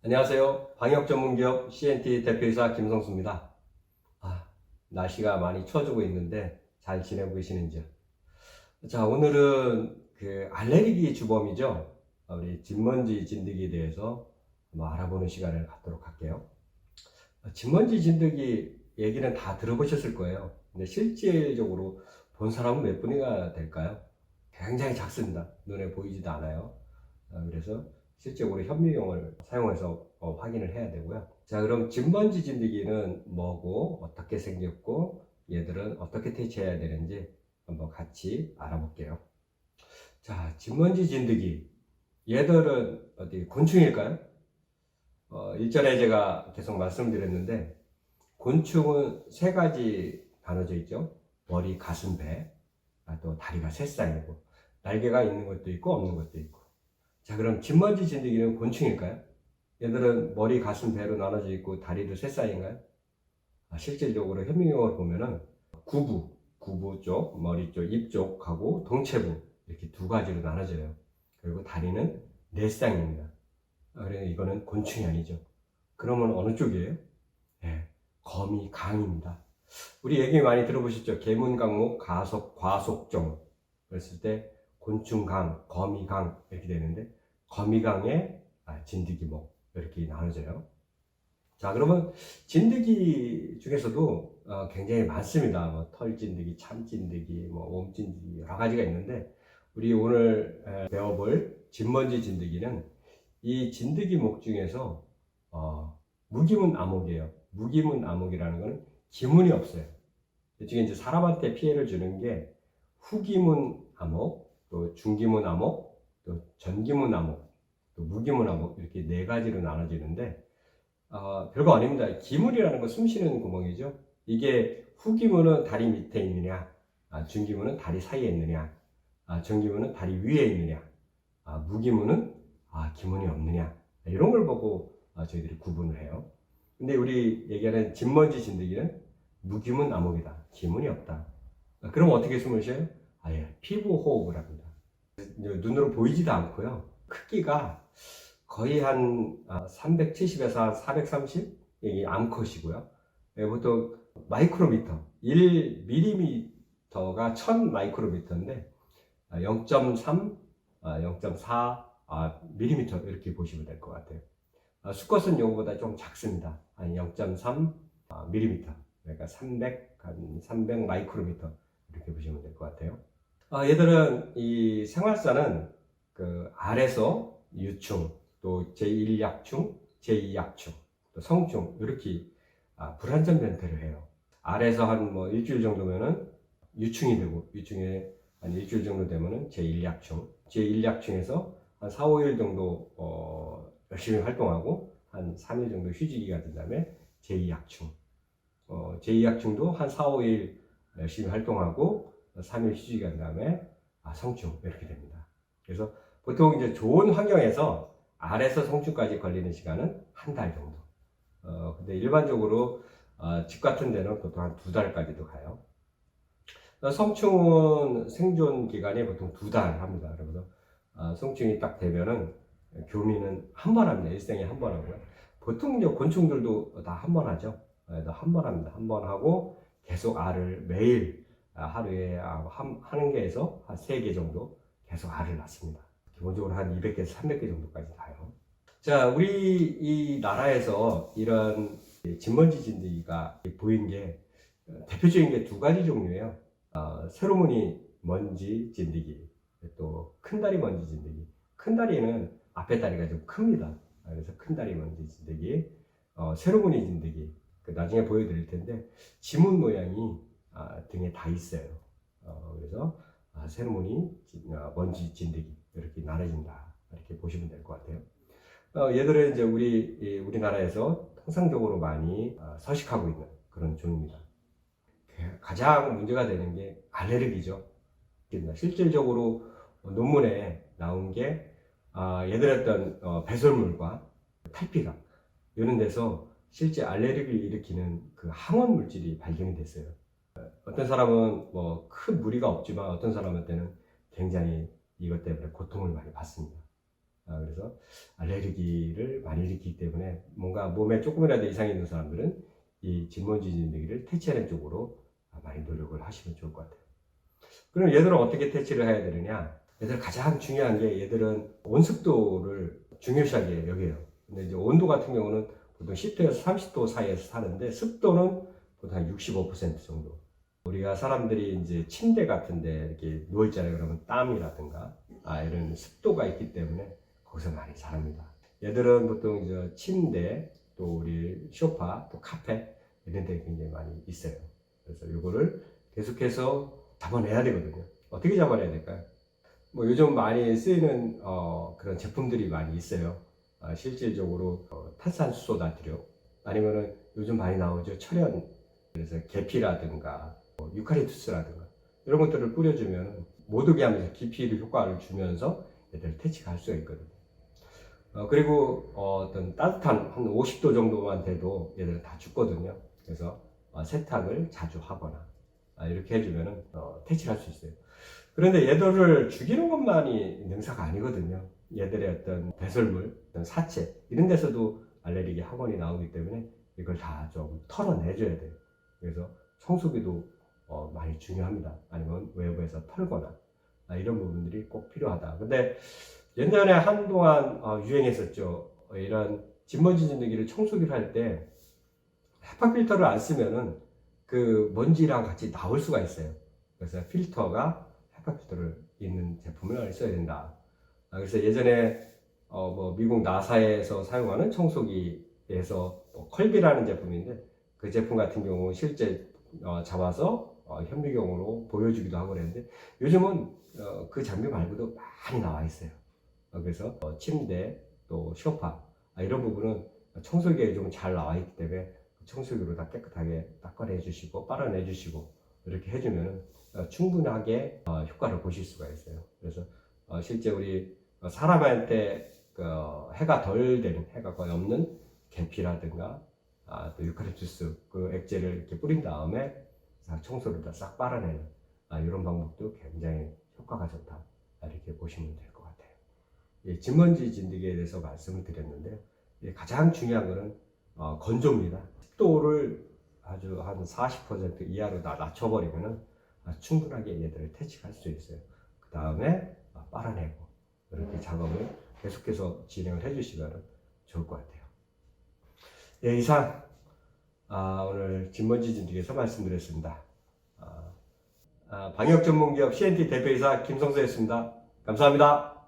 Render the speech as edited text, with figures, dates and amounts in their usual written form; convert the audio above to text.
안녕하세요. 방역 전문기업 CNT 대표이사 김성수입니다. 날씨가 많이 추워지고 있는데 잘 지내고 계시는지요? 자, 오늘은 알레르기 주범이죠. 우리 진먼지 진드기에 대해서 한번 알아보는 시간을 갖도록 할게요. 진먼지 진드기 얘기는 다 들어보셨을 거예요. 근데 실질적으로 본 사람은 몇 분이나 될까요? 굉장히 작습니다. 눈에 보이지도 않아요. 그래서 실제로 현미경을 사용해서 확인을 해야 되고요. 자, 그럼 진먼지 진드기는 뭐고 어떻게 생겼고 얘들은 어떻게 대처해야 되는지 한번 같이 알아볼게요. 자, 진먼지 진드기 얘들은 어디 곤충일까요? 일전에 제가 계속 말씀드렸는데 곤충은 세 가지 나눠져 있죠. 머리, 가슴, 배, 또 다리가 세 쌍이고 날개가 있는 것도 있고 없는 것도 있고. 자, 그럼 진먼지 진드기는 곤충일까요? 얘들은 머리, 가슴, 배로 나눠져 있고 다리도 세 쌍인가요? 실질적으로 현미경으로 보면은 구부 쪽, 머리 쪽, 입 쪽하고 동체부 이렇게 두 가지로 나눠져요. 그리고 다리는 네 쌍입니다. 그래서 이거는 곤충이 아니죠. 그러면 어느 쪽이에요? 네, 거미, 강입니다. 우리 얘기 많이 들어보셨죠? 계문강목, 가속, 과속종 그랬을 때 곤충강, 거미강 이렇게 되는데 거미강의 진드기목 이렇게 나눠져요. 자, 그러면 진드기 중에서도 굉장히 많습니다. 뭐 털진드기, 참진드기, 뭐 옴진드기 여러 가지가 있는데 우리 오늘 배워볼 진먼지 진드기는 이 진드기목 중에서 무기문 암흑이에요. 무기문 암흑이라는 것은 기문이 없어요. 이쪽에 이제 사람한테 피해를 주는 게 후기문 암흑, 또 중기문 암흑, 또 전기문 암흑, 또 무기문 암흑 이렇게 네 가지로 나눠지는데 별거 아닙니다. 기문이라는 건 숨쉬는 구멍이죠. 이게 후기문은 다리 밑에 있느냐, 중기문은 다리 사이에 있느냐, 전기문은 다리 위에 있느냐, 무기문은 기문이 없느냐 이런 걸 보고 저희들이 구분을 해요. 근데 우리 얘기하는 진먼지 진드기는 무기문 암흑이다. 기문이 없다. 그럼 어떻게 숨을 쉬어요? 피부 호흡을 합니다. 눈으로 보이지도 않고요. 크기가 거의 한 370에서 한 430? 이게 암컷이고요. 보통 마이크로미터, 1mm가 1000 마이크로미터인데 0.3, 0.4 밀리미터 이렇게 보시면 될 것 같아요. 수컷은 요거보다 좀 작습니다. 한 0.3 밀리미터, 그러니까 300 마이크로미터 이렇게 보시면 될 것 같아요. 얘들은 이 생활사는 그 알에서 유충, 또 제1약충, 제2약충, 또 성충 이렇게 불완전 변태를 해요. 알에서 한 뭐 일주일 정도면은 유충이 되고 유충에 한 일주일 정도 되면은 제1약충, 제1약충에서 한 4, 5일 정도 열심히 활동하고 한 3일 정도 휴지기가 된 다음에 제2약충, 제2약충도 한 4, 5일 열심히 활동하고 3일 휴지기가 된 다음에 성충 이렇게 됩니다. 그래서 보통 이제 좋은 환경에서 알에서 성충까지 걸리는 시간은 한 달 정도. 근데 일반적으로 집 같은 데는 보통 한 2달까지도 가요. 성충은 생존 기간이 보통 2달 합니다. 그래서 성충이 딱 되면은 교미는 한 번 합니다. 일생에 한 번 하고요. 보통 이제 곤충들도 다 한 번 하죠. 한 번 합니다. 한 번 하고 계속 알을 매일 하루에 하는 개에서 한 3개 정도 계속 알을 낳습니다. 기본적으로 한 200개에서 300개 정도까지 나요. 자, 우리 이 나라에서 이런 진먼지 진드기가 보인 게 대표적인 게 두 가지 종류예요. 세로무늬 먼지 진드기, 또 큰다리 먼지 진드기. 큰 다리는 앞에 다리가 좀 큽니다. 그래서 큰다리 먼지 진드기, 세로무늬 진드기. 나중에 보여드릴 텐데 지문 모양이 등에 다 있어요. 그래서 세로무늬 먼지 진드기 이렇게 나눠진다. 이렇게 보시면 될 것 같아요. 얘들은 이제 우리나라에서 통상적으로 많이 서식하고 있는 그런 종입니다. 가장 문제가 되는 게 알레르기죠. 실질적으로 논문에 나온 게 얘들의 어떤 배설물과 탈피각 이런 데서 실제 알레르기를 일으키는 그 항원 물질이 발견이 됐어요. 어떤 사람은 뭐 큰 무리가 없지만 어떤 사람한테는 굉장히 이것 때문에 고통을 많이 받습니다. 그래서 알레르기를 많이 일으키기 때문에 뭔가 몸에 조금이라도 이상이 있는 사람들은 이 진먼지 진드기를 퇴치하는 쪽으로 많이 노력을 하시면 좋을 것 같아요. 그럼 얘들은 어떻게 퇴치를 해야 되느냐? 얘들 가장 중요한 게 얘들은 온습도를 중요시하게 여겨요. 근데 이제 온도 같은 경우는 보통 10도에서 30도 사이에서 사는데 습도는 보통 한 65% 정도. 우리가 사람들이 이제 침대 같은데 이렇게 누워있잖아요. 그러면 땀이라든가 이런 습도가 있기 때문에 거기서 많이 자랍니다. 얘들은 보통 이제 침대, 또 우리 소파, 또 카페 이런 데 굉장히 많이 있어요. 그래서 이거를 계속해서 잡아내야 되거든요. 어떻게 잡아내야 될까요? 뭐 요즘 많이 쓰이는 그런 제품들이 많이 있어요. 실질적으로 탄산수소 나트륨 아니면은 요즘 많이 나오죠 철연. 그래서 계피라든가 유칼립투스라든가 이런 것들을 뿌려주면 못 오게 하면서 기피 효과를 주면서 얘들을 퇴치가 할 수가 있거든요. 그리고 어떤 따뜻한 한 50도 정도만 돼도 얘들은 다 죽거든요. 그래서 세탁을 자주 하거나 이렇게 해주면 퇴치를 할 수 있어요. 그런데 얘들을 죽이는 것만이 능사가 아니거든요. 얘들의 어떤 배설물, 어떤 사체 이런 데서도 알레르기 학원이 나오기 때문에 이걸 다 좀 털어내줘야 돼요. 그래서 청소기도 많이 중요합니다. 아니면 외부에서 털거나 이런 부분들이 꼭 필요하다. 근데 예전에 한동안 유행했었죠. 이런 진먼지 진드기를 청소기를 할 때 헤파 필터를 안 쓰면은 그 먼지랑 같이 나올 수가 있어요. 그래서 필터가 헤파 필터를 있는 제품을 써야 된다. 그래서 예전에 뭐 미국 나사에서 사용하는 청소기에서 컬비라는 제품인데 그 제품 같은 경우 실제 잡아서 현미경으로 보여주기도 하고 그랬는데 요즘은 그 장비 말고도 많이 나와 있어요. 그래서 침대 또 소파 이런 부분은 청소기에 좀 잘 나와 있기 때문에 청소기로 다 깨끗하게 닦아내 주시고 빨아내 주시고 이렇게 해주면 충분하게 효과를 보실 수가 있어요. 그래서 실제 우리 사람한테 해가 덜 되는, 해가 거의 없는 계피라든가 또 유칼립투스 그 액체를 이렇게 뿌린 다음에 청소를 다 싹 빨아내는 이런 방법도 굉장히 효과가 좋다 이렇게 보시면 될 것 같아요. 진먼지 진드기에 대해서 말씀을 드렸는데요. 가장 중요한 것은 건조입니다. 습도를 아주 한 40% 이하로 낮춰버리면 충분하게 얘들을 퇴치할 수 있어요. 그 다음에 빨아내고 이렇게 작업을 계속해서 진행을 해주시면 좋을 것 같아요. 이상 오늘 진먼지 진드기에서 말씀드렸습니다. 방역 전문기업 CNT 대표이사 김성수였습니다. 감사합니다.